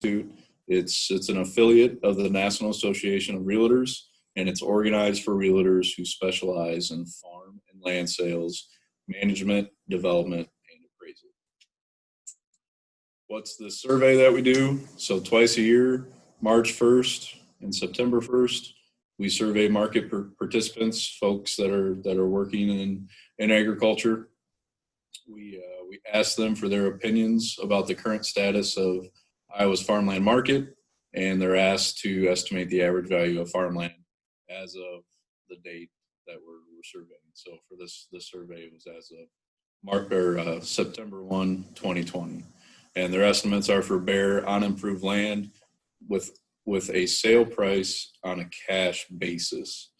Institute. It's an affiliate of the National Association of Realtors, and it's organized for realtors who specialize in farm and land sales, management, development, and appraisal. What's the survey that we do? So twice a year, March 1st and September 1st, we survey market participants, folks that are working in agriculture. We ask them for their opinions about the current status of Iowa's farmland market, and they're asked to estimate the average value of farmland as of the date that we're surveying. So for this survey, it was as of September 1, 2020. And their estimates are for bare unimproved land with a sale price on a cash basis.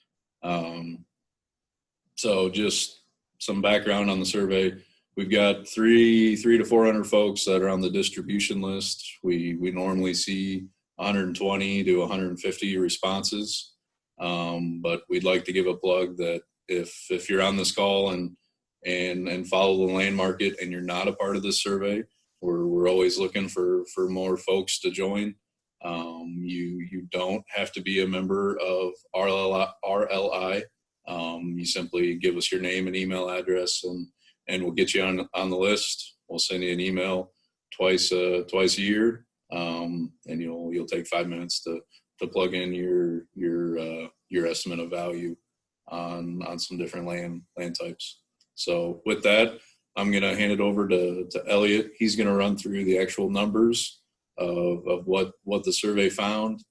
So just some background on the survey. We've got 300 to 400 folks that are on the distribution list. We normally see 120 to 150 responses. But we'd like to give a plug that if you're on this call and follow the land market and you're not a part of this survey, we're always looking for more folks to join. You don't have to be a member of RLI. You simply give us your name and email address, and we'll get you on the list. We'll send you an email twice a year, and you'll take 5 minutes to plug in your estimate of value on some different land types. So with that, I'm going to hand it over to Elliot. He's going to run through the actual numbers of what the survey found.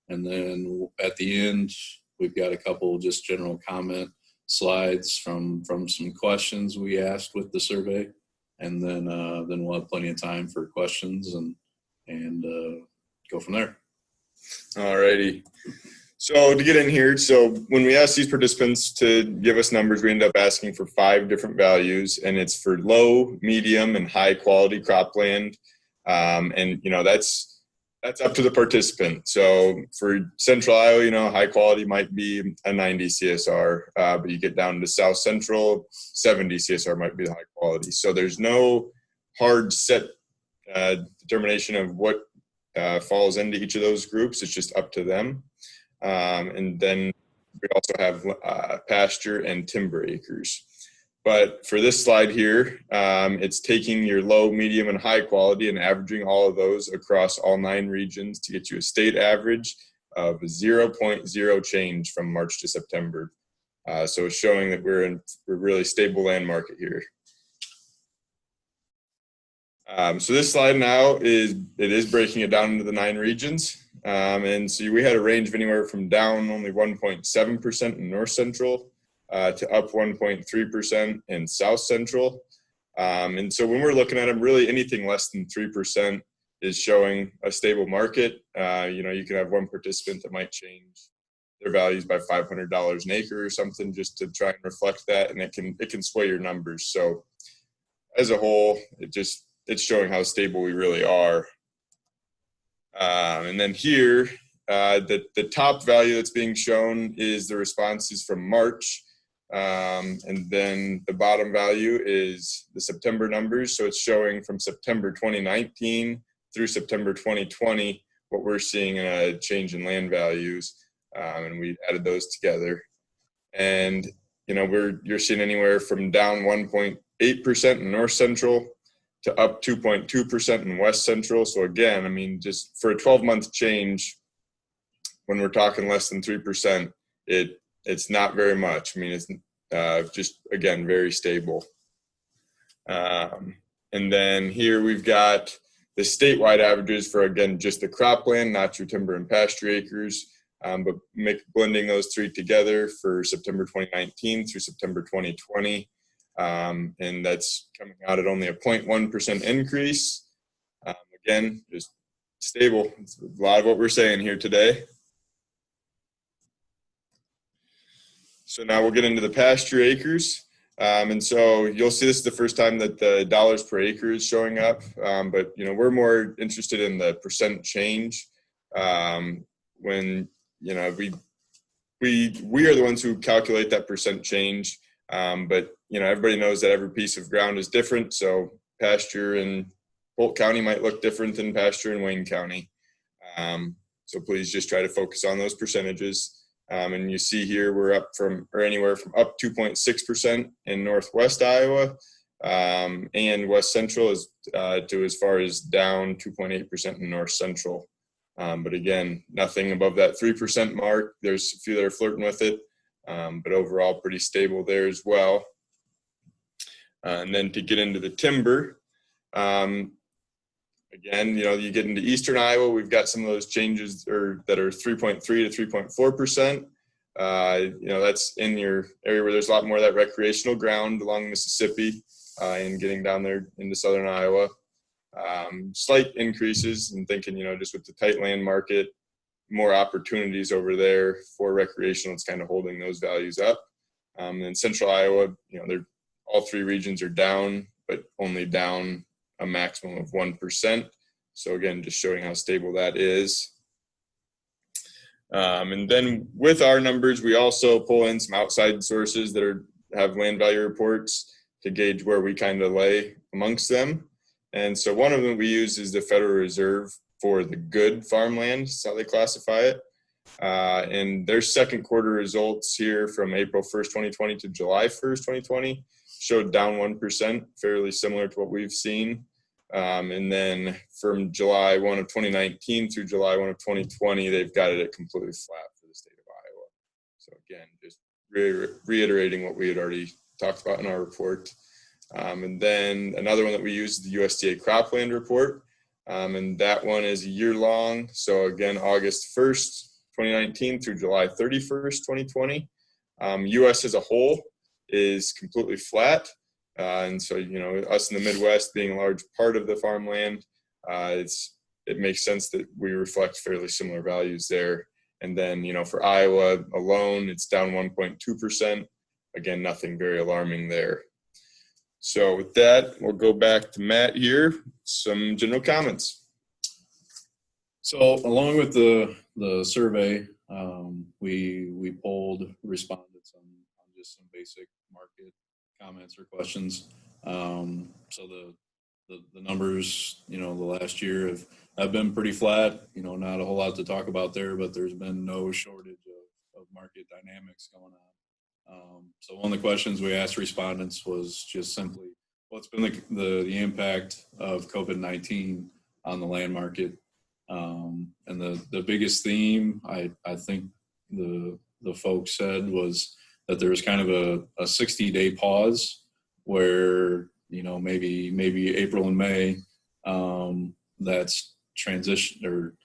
And then at the end, we've got a couple just general comment slides from some questions we asked with the survey. And then we'll have plenty of time for questions and go from there. All righty. So to get in here, so when we ask these participants to give us numbers, we end up asking for 5 different values, and it's for low, medium, and high quality cropland. And that's up to the participant. So for Central Iowa, high quality might be a 90 CSR, but you get down to South Central, 70 CSR might be the high quality. So there's no hard set determination of what falls into each of those groups. It's just up to them. And then we also have pasture and timber acres. But for this slide here, it's taking your low, medium, and high quality and averaging all of those across all 9 regions to get you a state average of 0.0 change from March to September. So it's showing that we're in a really stable land market here. So this slide now is breaking it down into the 9 regions. And so we had a range of anywhere from down only 1.7% in North Central to up 1.3% in South Central. And so when we're looking at them, really anything less than 3% is showing a stable market. You can have one participant that might change their values by $500 an acre or something just to try and reflect that, and it can sway your numbers. So as a whole, it's showing how stable we really are. And then here, the top value that's being shown is the responses from March. And then the bottom value is the September numbers. So it's showing from September 2019 through September 2020 what we're seeing in a change in land values. And we added those together. And, you're seeing anywhere from down 1.8% in North Central to up 2.2% in West Central. So again, just for a 12-month change, when we're talking less than 3%, it's not very much. It's just, again, very stable. And then here we've got the statewide averages for, again, just the cropland, not your timber and pasture acres, but blending those 3 together for September 2019 through September 2020. And that's coming out at only a 0.1% increase. Again, just stable. It's a lot of what we're saying here today. So now we'll get into the pasture acres. And so you'll see this is the first time that the dollars per acre is showing up. But, we're more interested in the percent change. When, we are the ones who calculate that percent change. But, everybody knows that every piece of ground is different. So pasture in Polk County might look different than pasture in Wayne County. So please just try to focus on those percentages. And you see here we're up from, or anywhere from up 2.6% in Northwest Iowa, and West Central is to as far as down 2.8% in North Central. But again, nothing above that 3% mark. There's a few that are flirting with it, but overall pretty stable there as well. And then to get into the timber, again, you get into Eastern Iowa, we've got some of those changes that are 3.3 to 3.4%. That's in your area where there's a lot more of that recreational ground along Mississippi and getting down there into Southern Iowa. Slight increases, and thinking, just with the tight land market, more opportunities over there for recreational, it's kind of holding those values up. And Central Iowa, all three regions are down, but only down a maximum of 1%. So again, just showing how stable that is. And then with our numbers, we also pull in some outside sources that have land value reports to gauge where we kind of lay amongst them. And so one of them we use is the Federal Reserve for the good farmland. That's how they classify it. And their second quarter results here from April 1st, 2020 to July 1st, 2020 showed down 1%, fairly similar to what we've seen. And then from July 1 of 2019 through July 1 of 2020, they've got it at completely flat for the state of Iowa. So again, just reiterating what we had already talked about in our report. And then another one that we use is the USDA Cropland Report. And that one is a year long. So again, August 1st, 2019 through July 31st, 2020. US as a whole is completely flat. And so, us in the Midwest being a large part of the farmland, it makes sense that we reflect fairly similar values there. And then, for Iowa alone, it's down 1.2%. Again, nothing very alarming there. So with that, we'll go back to Matt here. Some general comments. So along with the survey, we polled respondents on just some basic market comments or questions. So the numbers, the last year have been pretty flat. Not a whole lot to talk about there, but there's been no shortage of market dynamics going on. So one of the questions we asked respondents was just simply, what's been the impact of COVID-19 on the land market? And the biggest theme I think the folks said was that there was kind of a 60-day pause where, maybe April and May, that's transition or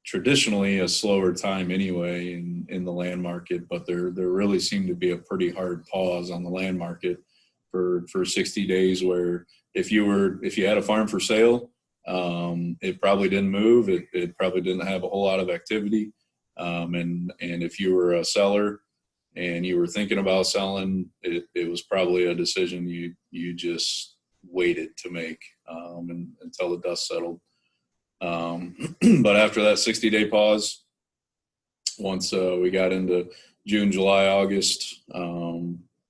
traditionally a slower time anyway in the land market, but there really seemed to be a pretty hard pause on the land market for 60 days where if you had a farm for sale, it probably didn't move. It probably didn't have a whole lot of activity. And if you were a seller and you were thinking about selling, it was probably a decision you just waited to make until the dust settled. But after that 60-day pause, once we got into June, July, August,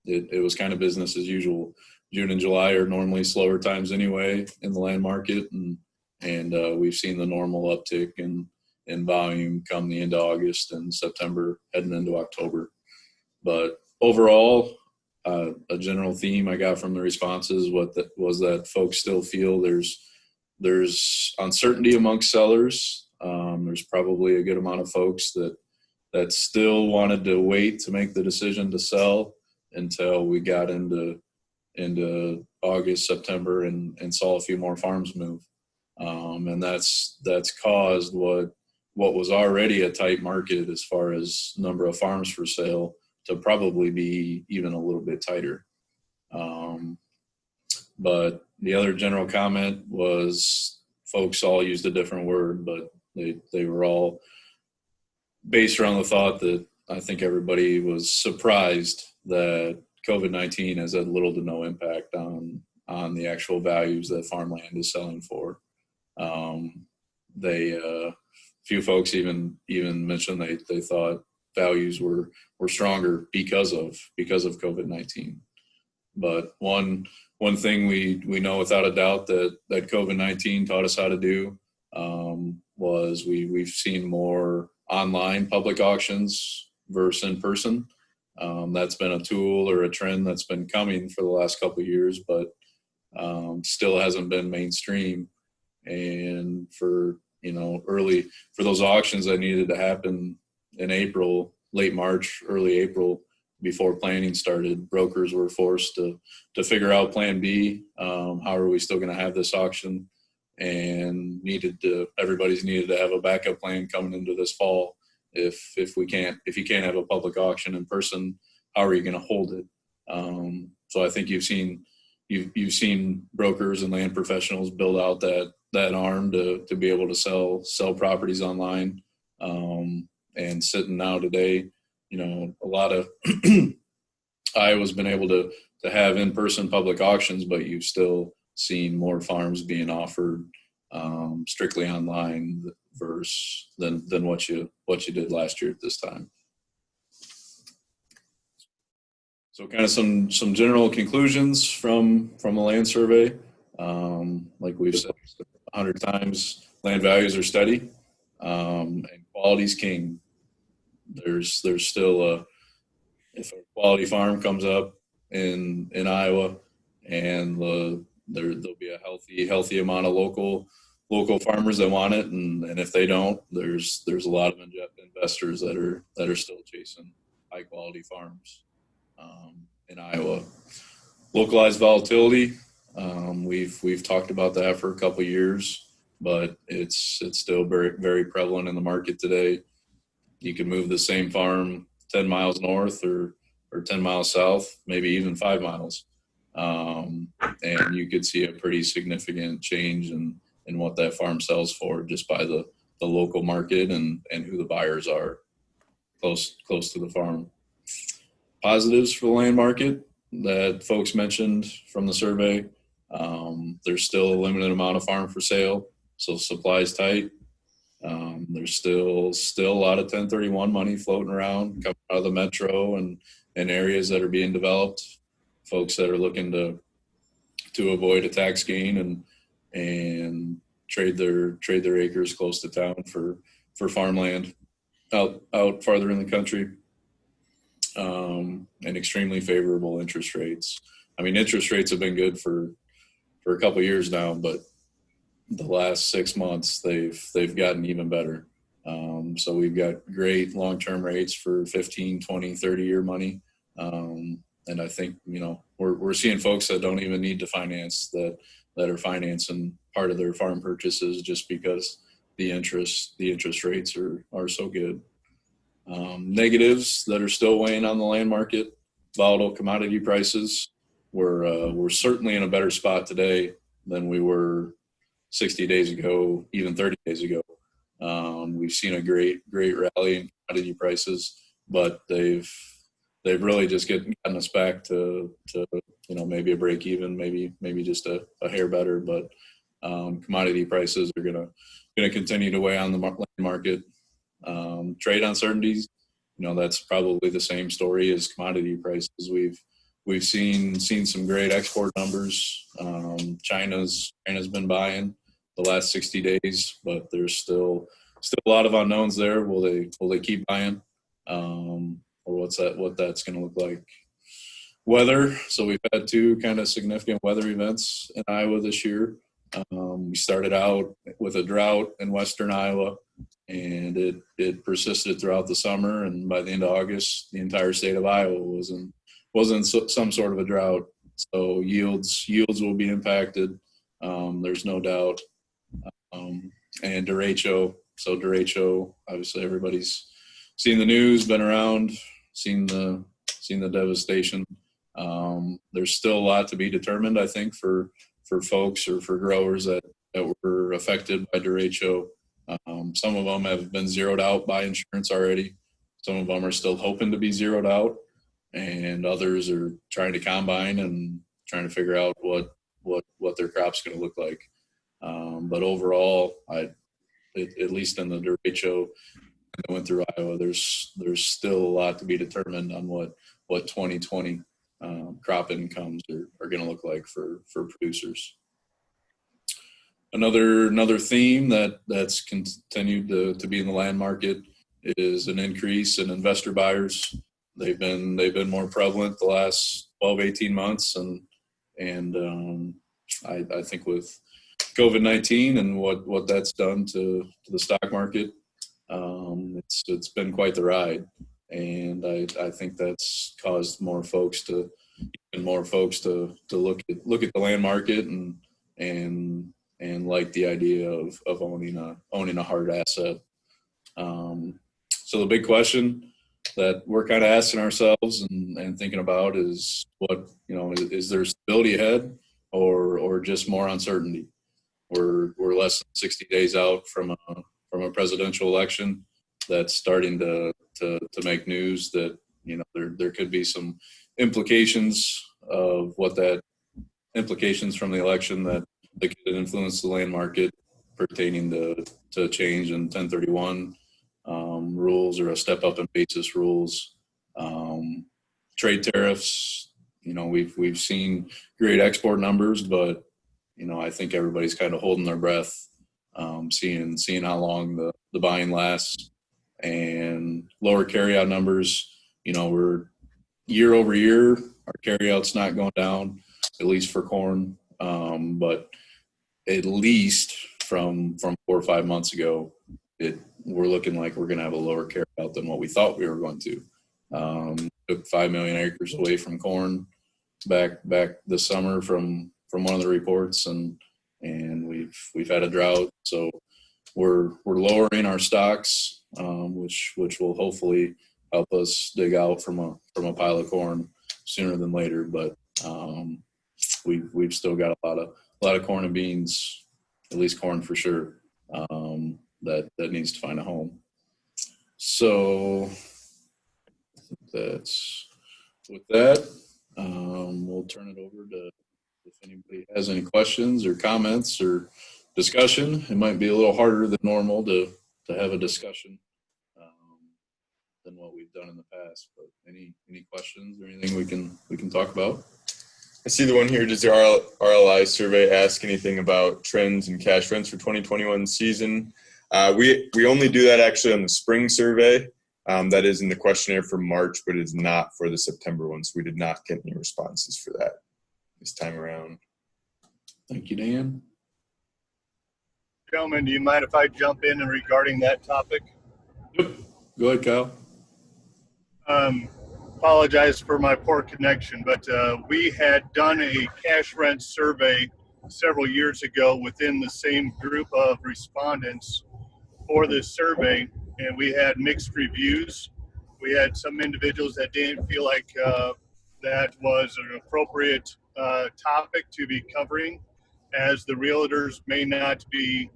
it was kind of business as usual. June and July are normally slower times anyway in the land market, and we've seen the normal uptick in volume come the end of August and September heading into October. But overall, a general theme I got from the responses was that folks still feel there's uncertainty amongst sellers. There's probably a good amount of folks that still wanted to wait to make the decision to sell until we got into August, September, and saw a few more farms move. And that's caused what was already a tight market as far as number of farms for sale to probably be even a little bit tighter. But the other general comment was folks all used a different word, but they were all based around the thought that I think everybody was surprised that COVID-19 has had little to no impact on the actual values that farmland is selling for. Few folks even mentioned they thought values were stronger because of COVID-19. But one thing we know without a doubt that COVID-19 taught us how to do was we've seen more online public auctions versus in person. That's been a tool or a trend that's been coming for the last couple of years, but still hasn't been mainstream. And for for those auctions that needed to happen in April, late March, early April, before planning started, brokers were forced to figure out Plan B. How are we still going to have this auction? And everybody's needed to have a backup plan coming into this fall. If you can't have a public auction in person, how are you going to hold it? So I think you've seen brokers and land professionals build out that arm to be able to sell properties online. And sitting now today, a lot of Iowa's been able to have in-person public auctions, but you've still seen more farms being offered strictly online versus than what you did last year at this time. So kind of some general conclusions from a land survey. Like we've said 100 times, land values are steady, and quality's king. There's still if a quality farm comes up in Iowa, and there'll be a healthy amount of local farmers that want it, and if they don't, there's a lot of investors that are still chasing high quality farms in Iowa. Localized volatility, we've talked about that for a couple of years, but it's still very, very prevalent in the market today. You can move the same farm 10 miles north or 10 miles south, maybe even 5 miles. And you could see a pretty significant change in what that farm sells for just by the local market and who the buyers are close to the farm. Positives for the land market that folks mentioned from the survey. There's still a limited amount of farm for sale, so supply is tight. There's still a lot of 1031 money floating around coming out of the metro and areas that are being developed. Folks that are looking to avoid a tax gain and trade their acres close to town for farmland out farther in the country. And extremely favorable interest rates. I mean, interest rates have been good for a couple of years now, but the last 6 months they've gotten even better. So we've got great long-term rates for 15, 20, 30-year money. And I think, we're seeing folks that don't even need to finance that are financing part of their farm purchases just because the interest rates are so good. Negatives that are still weighing on the land market, volatile commodity prices. We're certainly in a better spot today than we were 60 days ago, even 30 days ago. We've seen a great rally in commodity prices, but they've really just gotten us back to maybe a break even, maybe just a hair better. But commodity prices are gonna continue to weigh on the land market. Trade uncertainties, that's probably the same story as commodity prices. We've seen some great export numbers. China's been buying the last 60 days, but there's still a lot of unknowns there. Will they keep buying? Or what that's going to look like? Weather. So we've had 2 kind of significant weather events in Iowa this year. We started out with a drought in western Iowa, and it persisted throughout the summer. And by the end of August, the entire state of Iowa was in some sort of a drought. So yields will be impacted. There's no doubt. And derecho. So derecho, obviously everybody's seen the news, been around, seen the devastation. There's still a lot to be determined, I think, for folks or for growers that were affected by derecho. Some of them have been zeroed out by insurance already. Some of them are still hoping to be zeroed out, and others are trying to combine and trying to figure out what their crop's going to look like. But overall, at least in the derecho that went through Iowa, there's still a lot to be determined on what 2020 crop incomes are going to look like for producers. Another theme that's continued to be in the land market is an increase in investor buyers. They've been more prevalent the last 12, 18 months, and I think with COVID-19 and what that's done to the stock market, it's been quite the ride, and I think that's caused more folks to look at the land market and like the idea of owning a hard asset. So the big question that we're kind of asking ourselves and thinking about is is there stability ahead or just more uncertainty? We're less than 60 days out from a presidential election that's starting to make news that there could be some implications from the election that could influence the land market pertaining to change in 1031 rules or a step up in basis rules. Trade tariffs, we've seen great export numbers, but I think everybody's kind of holding their breath, seeing how long the buying lasts. And lower carryout numbers, we're year over year, our carryout's not going down, at least for corn, but at least from 4 or 5 months ago, we're looking like we're going to have a lower carryout than what we thought we were going to. Took 5 million acres away from corn back this summer from one of the reports, and we've had a drought, so we're lowering our stocks, which will hopefully help us dig out from a pile of corn sooner than later. But we've still got a lot of corn and beans, at least corn for sure, that needs to find a home. So that's with that. We'll turn it over to if anybody has any questions or comments or discussion. It might be a little harder than normal to have a discussion than what we've done in the past. But any questions or anything we can talk about? I see the one here. Does the RLI survey ask anything about trends in cash rents for 2021 season? We only do that actually on the spring survey. That is in the questionnaire for March, but it's not for the September one. So we did not get any responses for that this time around. Thank you, Dan. Gentlemen, do you mind if I jump in regarding that topic? Yep. Go ahead, Kyle. Apologize for my poor connection, but we had done a cash rent survey several years ago within the same group of respondents for this survey, and we had mixed reviews. We had some individuals that didn't feel like that was an appropriate topic to be covering, as the realtors may not be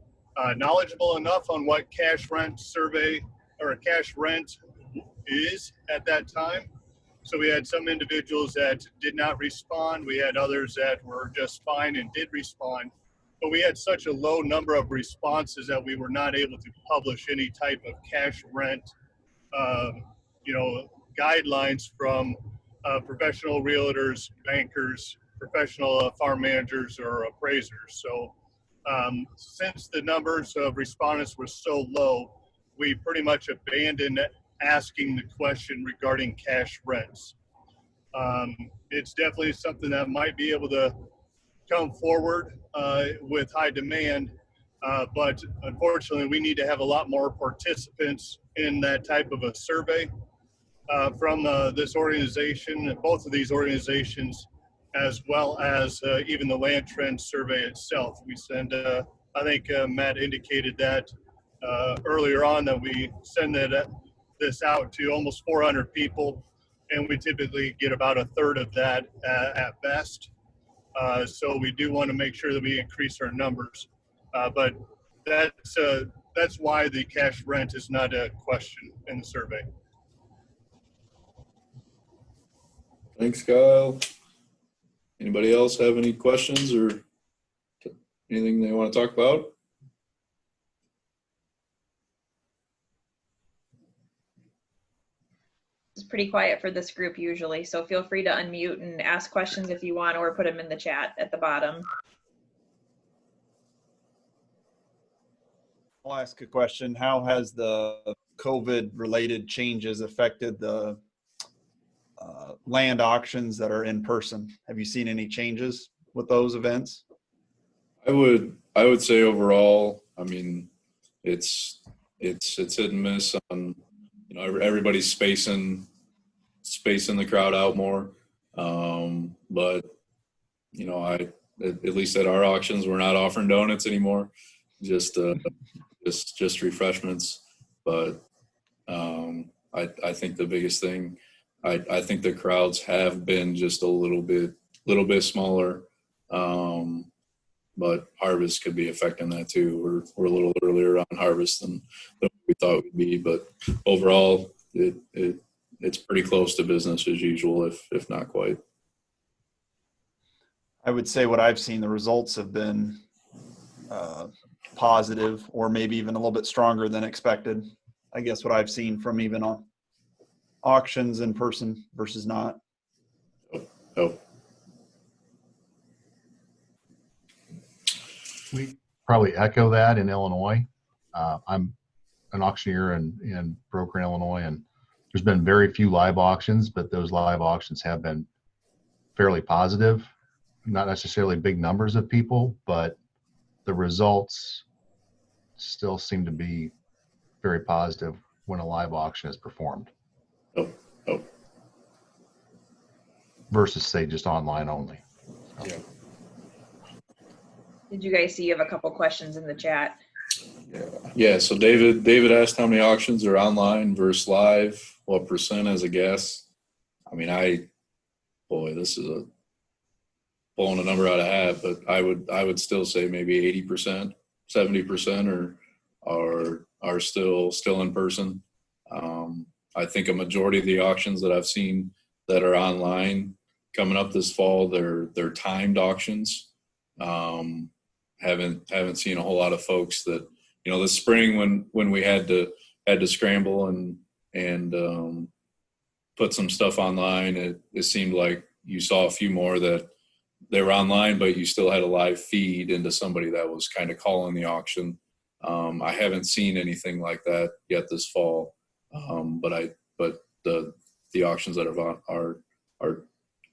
knowledgeable enough on what cash rent survey or a cash rent is at that time. So we had some individuals that did not respond. We had others that were just fine and did respond. But we had such a low number of responses that we were not able to publish any type of cash rent, guidelines from professional realtors, bankers, professional farm managers, or appraisers. So since the numbers of respondents were so low, we pretty much abandoned asking the question regarding cash rents. It's definitely something that might be able to come forward with high demand, but unfortunately we need to have a lot more participants in that type of a survey from this organization, both of these organizations, as well as even the Land Trend Survey itself. We send, I think Matt indicated that earlier on, that we send this out to almost 400 people, and we typically get about a third of that at best. So we do want to make sure that we increase our numbers, but that's why the cash rent is not a question in the survey. Thanks, Kyle. Anybody else have any questions or anything they want to talk about? It's pretty quiet for this group usually, so feel free to unmute and ask questions if you want, or put them in the chat at the bottom. I'll ask a question. How has the COVID-related changes affected the land auctions that are in person? Have you seen any changes with those events? I would say overall, I mean, it's hit and miss on, everybody's spacing the crowd out more. But at least at our auctions, we're not offering donuts anymore, just refreshments. But I think the biggest thing, I think the crowds have been just a little bit smaller. But harvest could be affecting that too. We're a little earlier on harvest than we thought we'd be, but overall it's pretty close to business as usual, if not quite. I would say what I've seen, the results have been positive, or maybe even a little bit stronger than expected. I guess what I've seen from even on auctions in person versus not. Oh. We probably echo that in Illinois. I'm an auctioneer and broker in Illinois, and there's been very few live auctions, but those live auctions have been fairly positive. Not necessarily big numbers of people, but the results still seem to be very positive when a live auction is performed. Oh. Versus, say, just online only. Yeah. Did you guys see you have a couple questions in the chat? Yeah. So David asked how many auctions are online versus live. What percent as a guess? I mean, this is pulling a number out of hat, but I would still say maybe 80%, 70% are still in person. I think a majority of the auctions that I've seen that are online coming up this fall, they're timed auctions. Haven't seen a whole lot of folks that, this spring when we had to scramble and put some stuff online, it seemed like you saw a few more that they were online, but you still had a live feed into somebody that was kind of calling the auction. I haven't seen anything like that yet this fall. But the auctions that are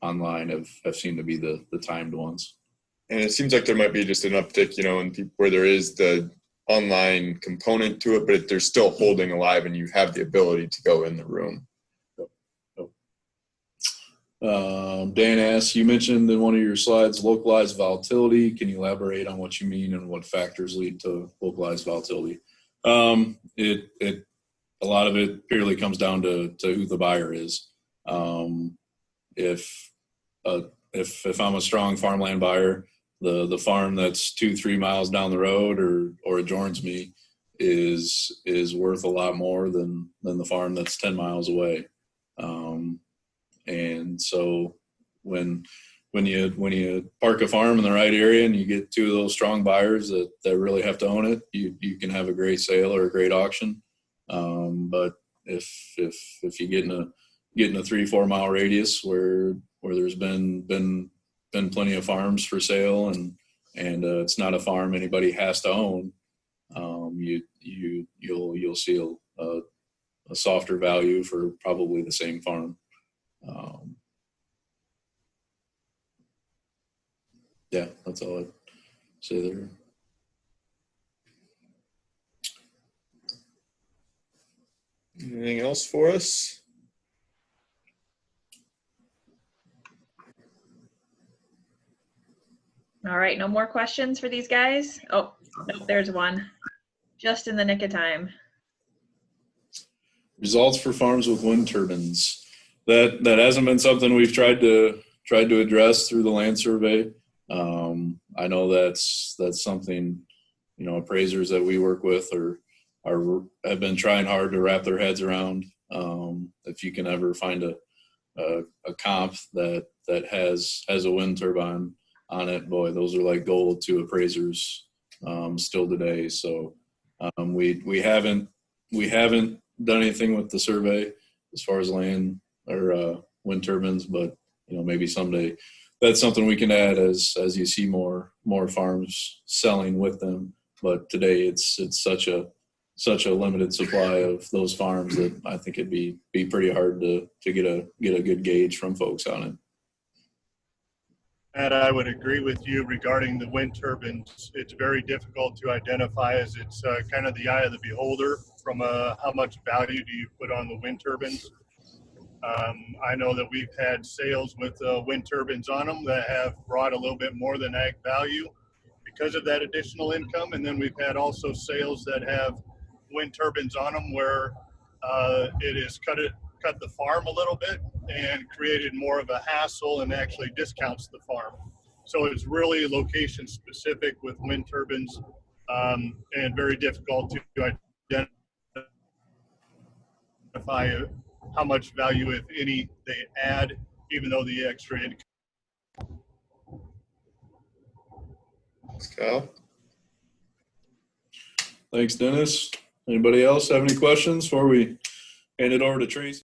online have seemed to be the timed ones. And it seems like there might be just an uptick, in people where there is the online component to it, but they're still holding alive and you have the ability to go in the room. Dan asks, you mentioned in one of your slides localized volatility. Can you elaborate on what you mean and what factors lead to localized volatility? A lot of it purely comes down to who the buyer is. If I'm a strong farmland buyer, the farm that's 2-3 miles down the road or adjoins me is worth a lot more than the farm that's 10 miles away. And so when you park a farm in the right area and you get two of those strong buyers that really have to own it, you can have a great sale or a great auction. But if you get in a 3-4 mile radius where there's been plenty of farms for sale and it's not a farm anybody has to own, you'll see a softer value for probably the same farm. Yeah, that's all I'd say there. Anything else for us? All right, no more questions for these guys? Oh, nope, there's one. Just in the nick of time. Results for farms with wind turbines. That hasn't been something we've tried to address through the land survey. I know that's something, appraisers that we work with have been trying hard to wrap their heads around. If you can ever find a comp that has a wind turbine on it, boy, those are like gold to appraisers still today. So we haven't done anything with the survey as far as land or wind turbines, but maybe someday that's something we can add as you see more farms selling with them. But today it's such a limited supply of those farms that I think it'd be pretty hard to get a good gauge from folks on it. And I would agree with you regarding the wind turbines. It's very difficult to identify, as it's kind of the eye of the beholder from how much value do you put on the wind turbines. I know that we've had sales with wind turbines on them that have brought a little bit more than ag value because of that additional income. And then we've had also sales that have wind turbines on them where it has cut the farm a little bit and created more of a hassle and actually discounts the farm. So it's really location specific with wind turbines, and very difficult to identify how much value, if any, they add, even though the extra income. Thanks, Kyle. Thanks, Dennis. Anybody else have any questions before we hand it over to Tracy?